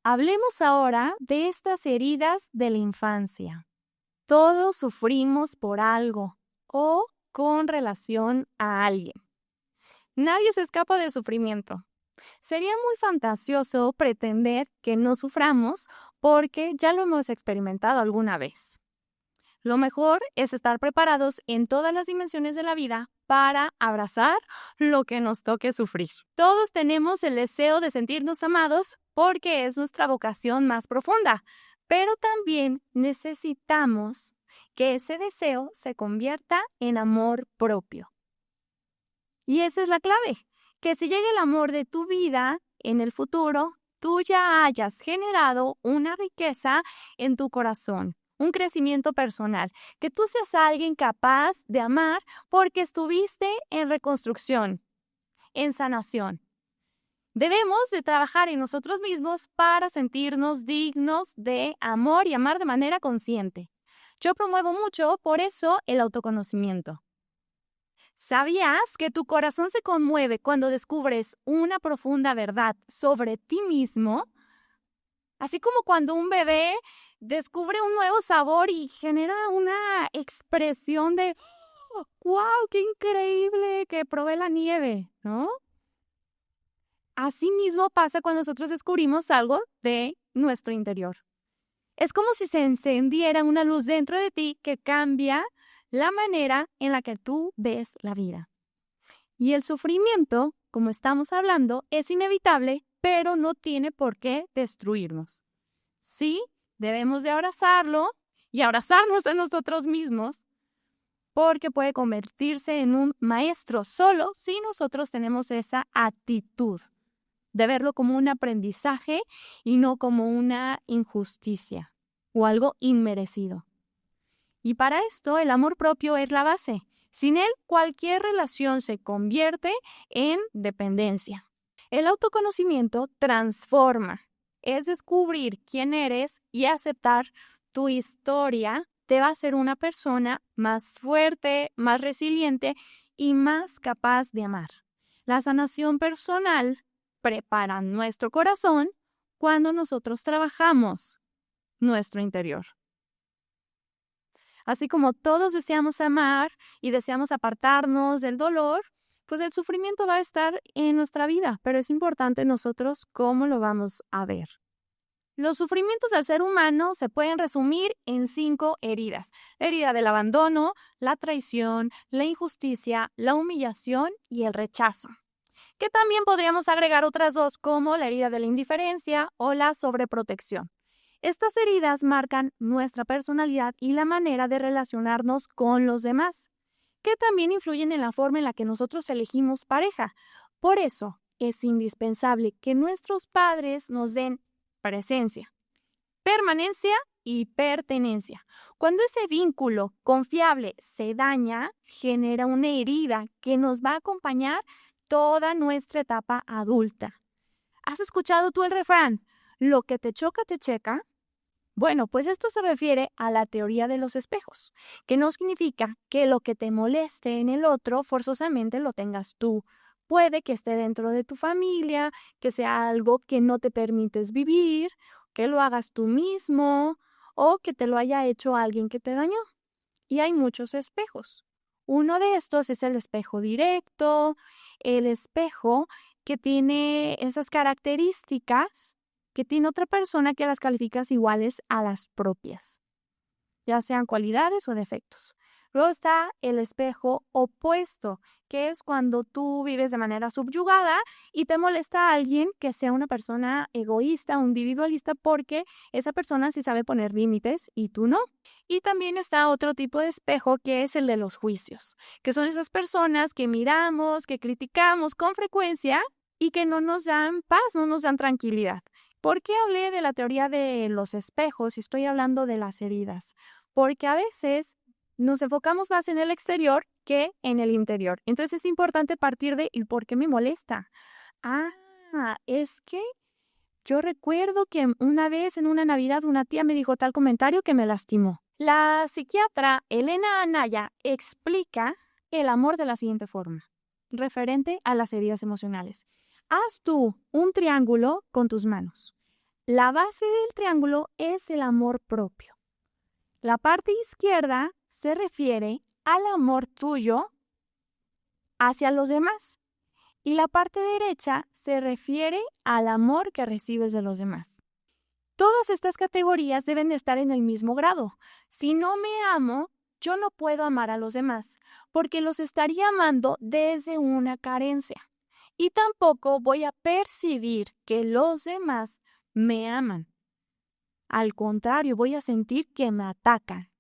Hablemos ahora de estas heridas de la infancia. Todos sufrimos por algo o con relación a alguien. Nadie se escapa del sufrimiento. Sería muy fantasioso pretender que no suframos porque ya lo hemos experimentado alguna vez. Lo mejor es estar preparados en todas las dimensiones de la vida para abrazar lo que nos toque sufrir. Todos tenemos el deseo de sentirnos amados porque es nuestra vocación más profunda, pero también necesitamos que ese deseo se convierta en amor propio. Y esa es la clave, que si llega el amor de tu vida en el futuro, tú ya hayas generado una riqueza en tu corazón, un crecimiento personal, que tú seas alguien capaz de amar porque estuviste en reconstrucción, en sanación. Debemos de trabajar en nosotros mismos para sentirnos dignos de amor y amar de manera consciente. Yo promuevo mucho, por eso, el autoconocimiento. ¿Sabías que tu corazón se conmueve cuando descubres una profunda verdad sobre ti mismo? Así como cuando un bebé descubre un nuevo sabor y genera una expresión de ¡wow, qué increíble que probé la nieve!, ¿no? Así mismo pasa cuando nosotros descubrimos algo de nuestro interior. Es como si se encendiera una luz dentro de ti que cambia la manera en la que tú ves la vida. Y el sufrimiento, como estamos hablando, es inevitable, pero no tiene por qué destruirnos. Sí, debemos de abrazarlo y abrazarnos a nosotros mismos, porque puede convertirse en un maestro solo si nosotros tenemos esa actitud de verlo como un aprendizaje y no como una injusticia o algo inmerecido. Y para esto el amor propio es la base. Sin él, cualquier relación se convierte en dependencia. El autoconocimiento transforma, es descubrir quién eres y aceptar tu historia te va a hacer una persona más fuerte, más resiliente y más capaz de amar. La sanación personal prepara nuestro corazón cuando nosotros trabajamos nuestro interior. Así como todos deseamos amar y deseamos apartarnos del dolor, pues el sufrimiento va a estar en nuestra vida, pero es importante nosotros cómo lo vamos a ver. Los sufrimientos del ser humano se pueden resumir en 5 heridas. La herida del abandono, la traición, la injusticia, la humillación y el rechazo. Que también podríamos agregar otras 2 como la herida de la indiferencia o la sobreprotección. Estas heridas marcan nuestra personalidad y la manera de relacionarnos con los demás, que también influyen en la forma en la que nosotros elegimos pareja. Por eso es indispensable que nuestros padres nos den presencia, permanencia y pertenencia. Cuando ese vínculo confiable se daña, genera una herida que nos va a acompañar toda nuestra etapa adulta. ¿Has escuchado tú el refrán? Lo que te choca, te checa. Bueno, pues esto se refiere a la teoría de los espejos, que no significa que lo que te moleste en el otro forzosamente lo tengas tú. Puede que esté dentro de tu familia, que sea algo que no te permites vivir, que lo hagas tú mismo o que te lo haya hecho alguien que te dañó. Y hay muchos espejos. Uno de estos es el espejo directo, el espejo que tiene esas características que tiene otra persona que las calificas iguales a las propias, ya sean cualidades o defectos. Luego está el espejo opuesto, que es cuando tú vives de manera subyugada y te molesta a alguien que sea una persona egoísta o individualista porque esa persona sí sabe poner límites y tú no. Y también está otro tipo de espejo que es el de los juicios, que son esas personas que miramos, que criticamos con frecuencia y que no nos dan paz, no nos dan tranquilidad. ¿Por qué hablé de la teoría de los espejos y estoy hablando de las heridas? Porque a veces nos enfocamos más en el exterior que en el interior. Entonces es importante partir de ¿y por qué me molesta? Es que yo recuerdo que una vez en una Navidad una tía me dijo tal comentario que me lastimó. La psiquiatra Elena Anaya explica el amor de la siguiente forma, referente a las heridas emocionales. Haz tú un triángulo con tus manos. La base del triángulo es el amor propio. La parte izquierda se refiere al amor tuyo hacia los demás y la parte derecha se refiere al amor que recibes de los demás. Todas estas categorías deben de estar en el mismo grado. Si no me amo, yo no puedo amar a los demás, porque los estaría amando desde una carencia. Y tampoco voy a percibir que los demás me aman. Al contrario, voy a sentir que me atacan.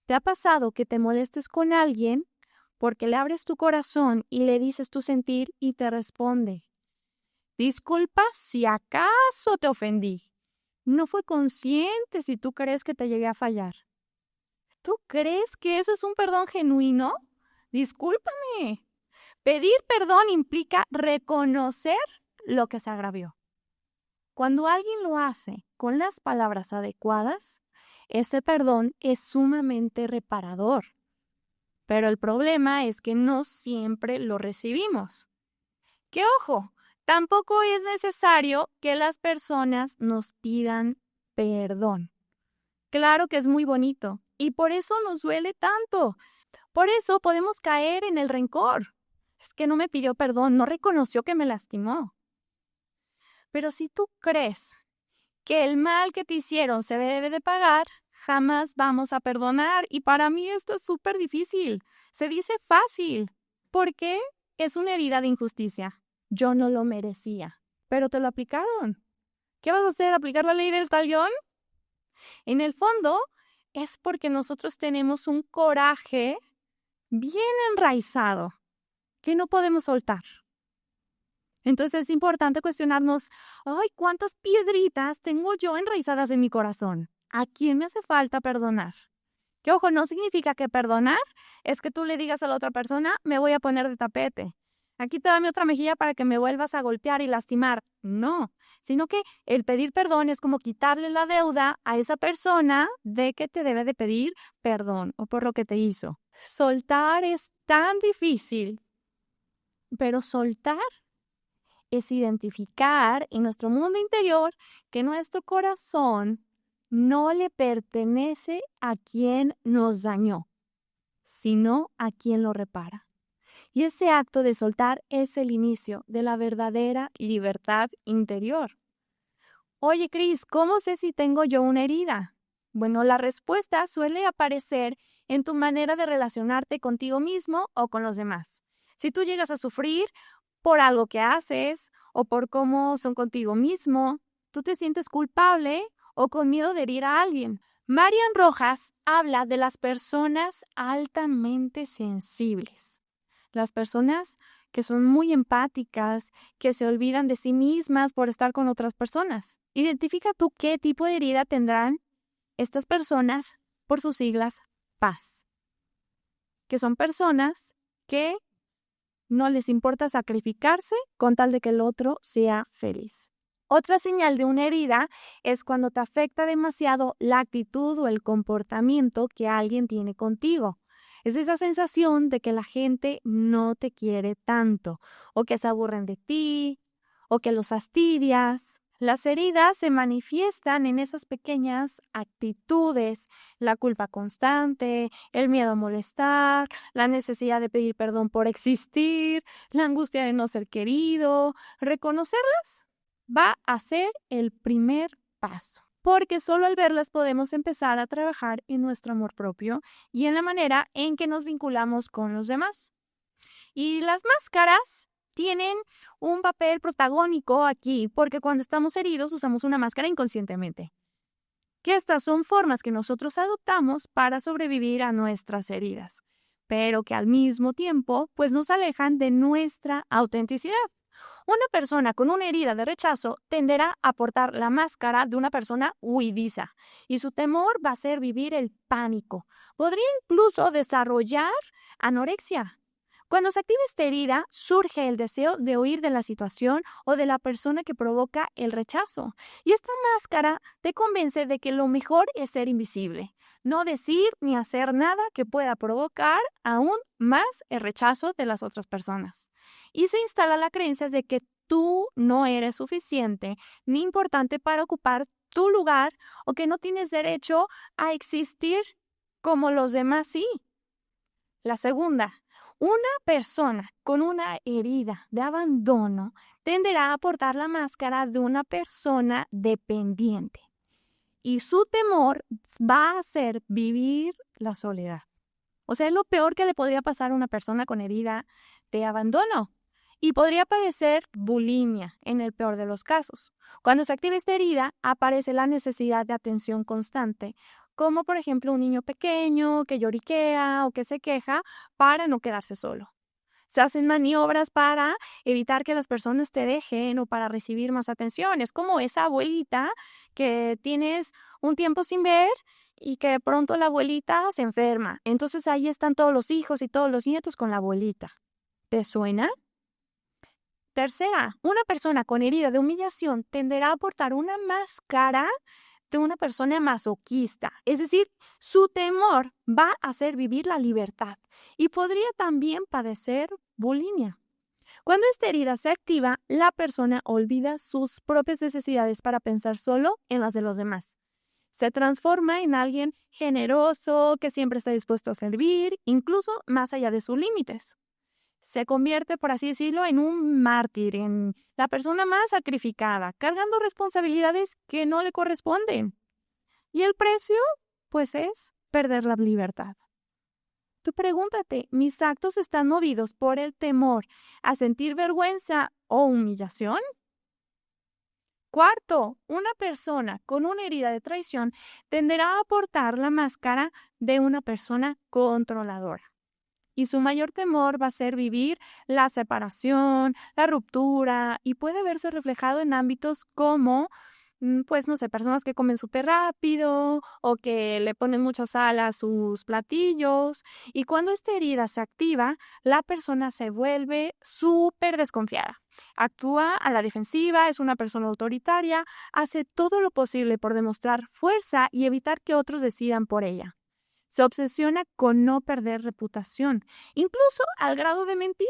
¿Te ha pasado que te molestes con alguien porque le abres tu corazón y le dices tu sentir y te responde: disculpa si acaso te ofendí. No fue consciente si tú crees que te llegué a fallar. ¿Tú crees que eso es un perdón genuino? Discúlpame. Pedir perdón implica reconocer lo que se agravió. Cuando alguien lo hace con las palabras adecuadas, ese perdón es sumamente reparador. Pero el problema es que no siempre lo recibimos. Que ojo, tampoco es necesario que las personas nos pidan perdón. Claro que es muy bonito y por eso nos duele tanto. Por eso podemos caer en el rencor. Es que no me pidió perdón, no reconoció que me lastimó. Pero si tú crees que el mal que te hicieron se debe de pagar, jamás vamos a perdonar. Y para mí esto es súper difícil. Se dice fácil, porque es una herida de injusticia. Yo no lo merecía, pero te lo aplicaron. ¿Qué vas a hacer? ¿Aplicar la ley del talión? En el fondo, es porque nosotros tenemos un coraje bien enraizado que no podemos soltar. Entonces es importante cuestionarnos: ay, ¿cuántas piedritas tengo yo enraizadas en mi corazón? ¿A quién me hace falta perdonar? Que ojo, no significa que perdonar es que tú le digas a la otra persona: me voy a poner de tapete. Aquí te da mi otra mejilla para que me vuelvas a golpear y lastimar. No, sino que el pedir perdón es como quitarle la deuda a esa persona de que te debe de pedir perdón o por lo que te hizo. Soltar es tan difícil, pero soltar es identificar en nuestro mundo interior que nuestro corazón no le pertenece a quien nos dañó, sino a quien lo repara. Y ese acto de soltar es el inicio de la verdadera libertad interior. Oye, Cris, ¿cómo sé si tengo yo una herida? Bueno, la respuesta suele aparecer en tu manera de relacionarte contigo mismo o con los demás. Si tú llegas a sufrir por algo que haces o por cómo son contigo mismo, tú te sientes culpable o con miedo de herir a alguien. Marian Rojas habla de las personas altamente sensibles. Las personas que son muy empáticas, que se olvidan de sí mismas por estar con otras personas. Identifica tú qué tipo de herida tendrán estas personas por sus siglas PAS, que son personas que no les importa sacrificarse con tal de que el otro sea feliz. Otra señal de una herida es cuando te afecta demasiado la actitud o el comportamiento que alguien tiene contigo. Es esa sensación de que la gente no te quiere tanto, o que se aburren de ti, o que los fastidias. Las heridas se manifiestan en esas pequeñas actitudes: la culpa constante, el miedo a molestar, la necesidad de pedir perdón por existir, la angustia de no ser querido. Reconocerlas va a ser el primer paso, porque solo al verlas podemos empezar a trabajar en nuestro amor propio y en la manera en que nos vinculamos con los demás. Y las máscaras tienen un papel protagónico aquí, porque cuando estamos heridos usamos una máscara inconscientemente. Que estas son formas que nosotros adoptamos para sobrevivir a nuestras heridas, pero que al mismo tiempo pues nos alejan de nuestra autenticidad. Una persona con una herida de rechazo tenderá a portar la máscara de una persona huidiza y su temor va a ser vivir el pánico. Podría incluso desarrollar anorexia. Cuando se activa esta herida, surge el deseo de huir de la situación o de la persona que provoca el rechazo. Y esta máscara te convence de que lo mejor es ser invisible, no decir ni hacer nada que pueda provocar aún más el rechazo de las otras personas. Y se instala la creencia de que tú no eres suficiente ni importante para ocupar tu lugar o que no tienes derecho a existir como los demás sí. La segunda, una persona con una herida de abandono tenderá a portar la máscara de una persona dependiente y su temor va a ser vivir la soledad. O sea, es lo peor que le podría pasar a una persona con herida de abandono. Y podría padecer bulimia en el peor de los casos. Cuando se activa esta herida, aparece la necesidad de atención constante, como por ejemplo un niño pequeño que lloriquea o que se queja para no quedarse solo. Se hacen maniobras para evitar que las personas te dejen o para recibir más atención. Es como esa abuelita que tienes un tiempo sin ver y que de pronto la abuelita se enferma. Entonces ahí están todos los hijos y todos los nietos con la abuelita. ¿Te suena? Tercera, una persona con herida de humillación tenderá a portar una máscara de una persona masoquista, es decir, su temor va a hacer vivir la libertad y podría también padecer bulimia. Cuando esta herida se activa, la persona olvida sus propias necesidades para pensar solo en las de los demás. Se transforma en alguien generoso que siempre está dispuesto a servir, incluso más allá de sus límites. Se convierte, por así decirlo, en un mártir, en la persona más sacrificada, cargando responsabilidades que no le corresponden. Y el precio, pues, es perder la libertad. Tú pregúntate, ¿mis actos están movidos por el temor a sentir vergüenza o humillación? Cuarto, una persona con una herida de traición tenderá a portar la máscara de una persona controladora. Y su mayor temor va a ser vivir la separación, la ruptura, y puede verse reflejado en ámbitos como, pues no sé, personas que comen súper rápido o que le ponen mucha sal a sus platillos. Y cuando esta herida se activa, la persona se vuelve súper desconfiada. Actúa a la defensiva, es una persona autoritaria, hace todo lo posible por demostrar fuerza y evitar que otros decidan por ella. Se obsesiona con no perder reputación, incluso al grado de mentir.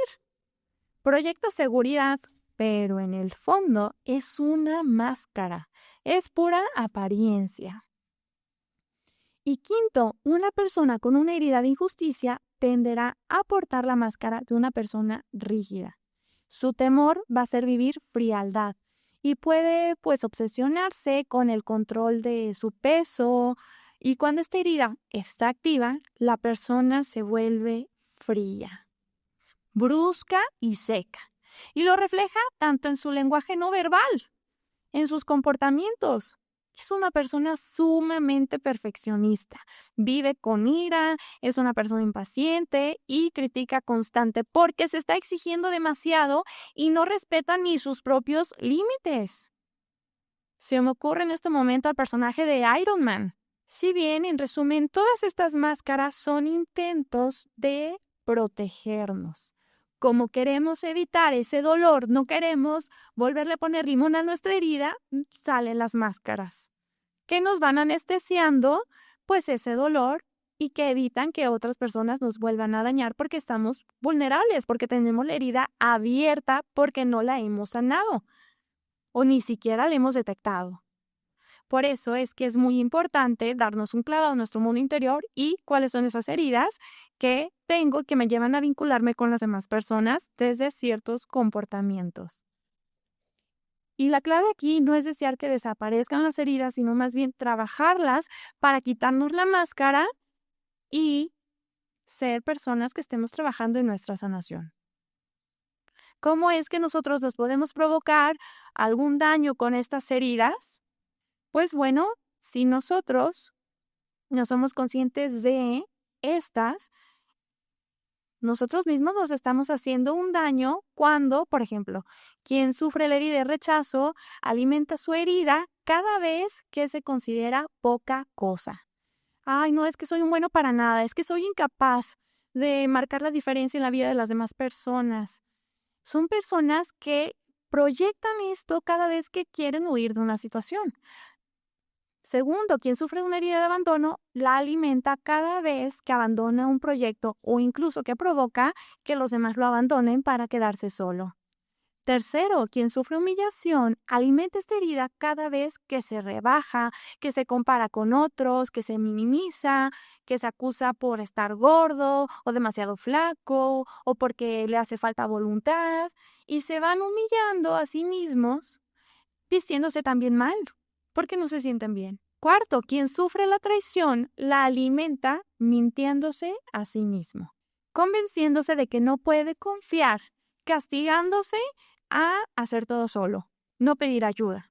Proyecta seguridad, pero en el fondo es una máscara, es pura apariencia. Y quinto, una persona con una herida de injusticia tenderá a portar la máscara de una persona rígida. Su temor va a ser vivir frialdad y puede, pues, obsesionarse con el control de su peso. Y cuando esta herida está activa, la persona se vuelve fría, brusca y seca. Y lo refleja tanto en su lenguaje no verbal, en sus comportamientos. Es una persona sumamente perfeccionista. Vive con ira, es una persona impaciente y crítica constante porque se está exigiendo demasiado y no respeta ni sus propios límites. Se me ocurre en este momento al personaje de Iron Man. Si bien, en resumen, todas estas máscaras son intentos de protegernos. Como queremos evitar ese dolor, no queremos volverle a poner limón a nuestra herida, salen las máscaras, que nos van anestesiando, pues ese dolor y que evitan que otras personas nos vuelvan a dañar porque estamos vulnerables, porque tenemos la herida abierta, porque no la hemos sanado o ni siquiera la hemos detectado. Por eso es que es muy importante darnos un clavado en nuestro mundo interior y cuáles son esas heridas que tengo que me llevan a vincularme con las demás personas desde ciertos comportamientos. Y la clave aquí no es desear que desaparezcan las heridas, sino más bien trabajarlas para quitarnos la máscara y ser personas que estemos trabajando en nuestra sanación. ¿Cómo es que nosotros nos podemos provocar algún daño con estas heridas? Pues bueno, si nosotros no somos conscientes de estas, nosotros mismos nos estamos haciendo un daño cuando, por ejemplo, quien sufre la herida de rechazo alimenta su herida cada vez que se considera poca cosa. Ay, no, es que soy un bueno para nada, es que soy incapaz de marcar la diferencia en la vida de las demás personas. Son personas que proyectan esto cada vez que quieren huir de una situación. Segundo, quien sufre de una herida de abandono la alimenta cada vez que abandona un proyecto o incluso que provoca que los demás lo abandonen para quedarse solo. Tercero, quien sufre humillación alimenta esta herida cada vez que se rebaja, que se compara con otros, que se minimiza, que se acusa por estar gordo o demasiado flaco o porque le hace falta voluntad y se van humillando a sí mismos, vistiéndose también mal, porque no se sienten bien. Cuarto, quien sufre la traición la alimenta mintiéndose a sí mismo, convenciéndose de que no puede confiar, castigándose a hacer todo solo, no pedir ayuda.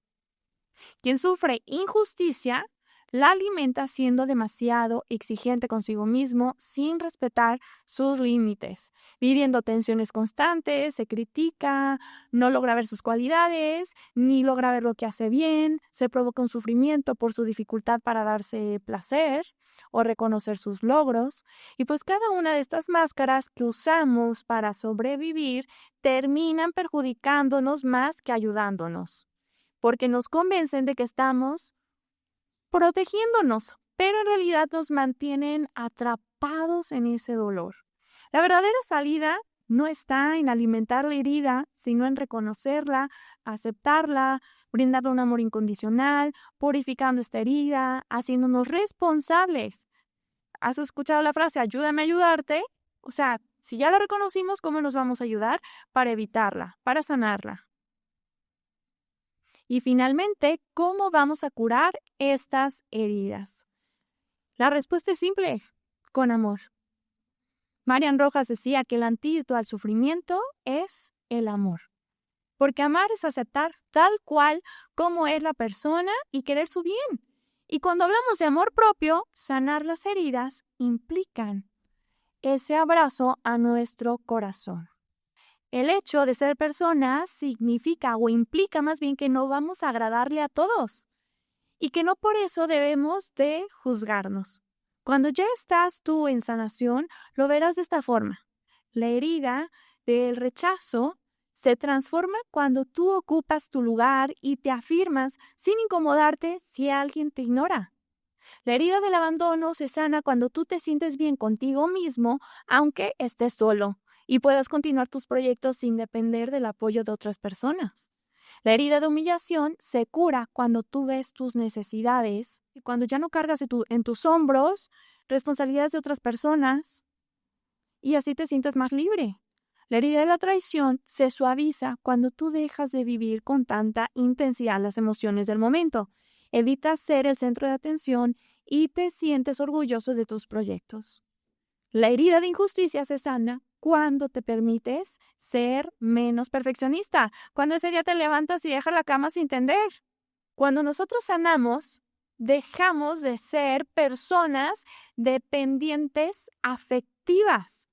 Quien sufre injusticia la alimenta siendo demasiado exigente consigo mismo sin respetar sus límites, viviendo tensiones constantes, se critica, no logra ver sus cualidades, ni logra ver lo que hace bien, se provoca un sufrimiento por su dificultad para darse placer o reconocer sus logros. Y pues cada una de estas máscaras que usamos para sobrevivir terminan perjudicándonos más que ayudándonos, porque nos convencen de que estamos protegiéndonos, pero en realidad nos mantienen atrapados en ese dolor. La verdadera salida no está en alimentar la herida, sino en reconocerla, aceptarla, brindarle un amor incondicional, purificando esta herida, haciéndonos responsables. ¿Has escuchado la frase ayúdame a ayudarte? O sea, si ya la reconocimos, ¿cómo nos vamos a ayudar para evitarla, para sanarla? Y finalmente, ¿cómo vamos a curar estas heridas? La respuesta es simple, con amor. Marian Rojas decía que el antídoto al sufrimiento es el amor. Porque amar es aceptar tal cual como es la persona y querer su bien. Y cuando hablamos de amor propio, sanar las heridas implican ese abrazo a nuestro corazón. El hecho de ser personas significa o implica más bien que no vamos a agradarle a todos y que no por eso debemos de juzgarnos. Cuando ya estás tú en sanación, lo verás de esta forma. La herida del rechazo se transforma cuando tú ocupas tu lugar y te afirmas sin incomodarte si alguien te ignora. La herida del abandono se sana cuando tú te sientes bien contigo mismo, aunque estés solo, y puedas continuar tus proyectos sin depender del apoyo de otras personas. La herida de humillación se cura cuando tú ves tus necesidades y cuando ya no cargas en tus hombros responsabilidades de otras personas y así te sientes más libre. La herida de la traición se suaviza cuando tú dejas de vivir con tanta intensidad las emociones del momento. Evitas ser el centro de atención y te sientes orgulloso de tus proyectos. La herida de injusticia se sana cuando te permites ser menos perfeccionista, cuando ese día te levantas y dejas la cama sin tender. Cuando nosotros sanamos, dejamos de ser personas dependientes afectivas.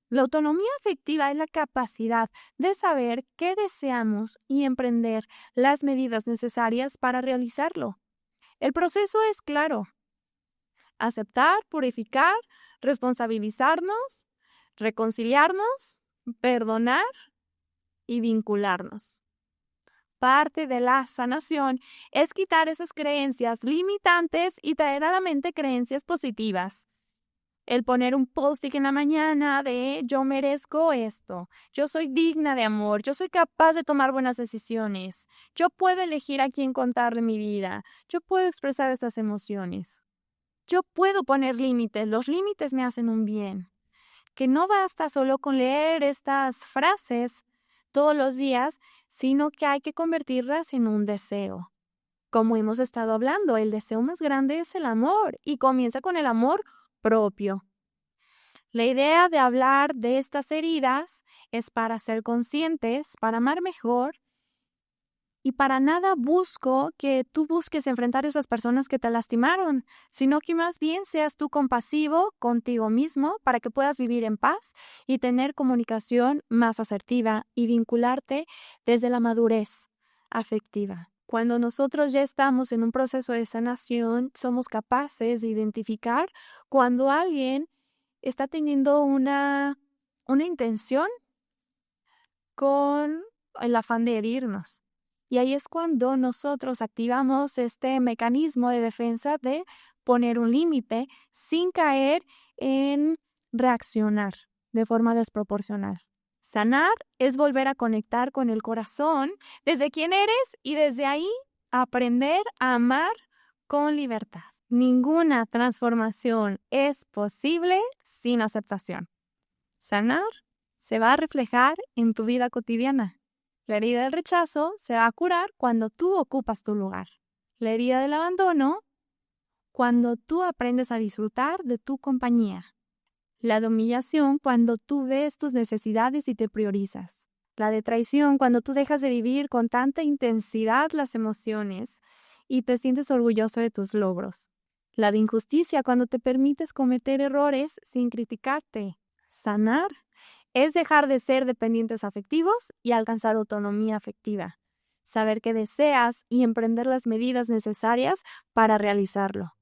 La autonomía afectiva es la capacidad de saber qué deseamos y emprender las medidas necesarias para realizarlo. El proceso es claro: aceptar, purificar, responsabilizarnos, reconciliarnos, perdonar y vincularnos. Parte de la sanación es quitar esas creencias limitantes y traer a la mente creencias positivas. El poner un post-it en la mañana de yo merezco esto, yo soy digna de amor, yo soy capaz de tomar buenas decisiones, yo puedo elegir a quién contarle mi vida, yo puedo expresar estas emociones, yo puedo poner límites, los límites me hacen un bien. Que no basta solo con leer estas frases todos los días, sino que hay que convertirlas en un deseo. Como hemos estado hablando, el deseo más grande es el amor y comienza con el amor propio. La idea de hablar de estas heridas es para ser conscientes, para amar mejor y para nada busco que tú busques enfrentar a esas personas que te lastimaron, sino que más bien seas tú compasivo contigo mismo para que puedas vivir en paz y tener comunicación más asertiva y vincularte desde la madurez afectiva. Cuando nosotros ya estamos en un proceso de sanación, somos capaces de identificar cuando alguien está teniendo una intención con el afán de herirnos. Y ahí es cuando nosotros activamos este mecanismo de defensa de poner un límite sin caer en reaccionar de forma desproporcional, Sanar es volver a conectar con el corazón desde quien eres y desde ahí aprender a amar con libertad. Ninguna transformación es posible sin aceptación. Sanar se va a reflejar en tu vida cotidiana. La herida del rechazo se va a curar cuando tú ocupas tu lugar. La herida del abandono, cuando tú aprendes a disfrutar de tu compañía. La de humillación, cuando tú ves tus necesidades y te priorizas. La de traición, cuando tú dejas de vivir con tanta intensidad las emociones y te sientes orgulloso de tus logros. La de injusticia, cuando te permites cometer errores sin criticarte. Sanar es dejar de ser dependientes afectivos y alcanzar autonomía afectiva. Saber qué deseas y emprender las medidas necesarias para realizarlo.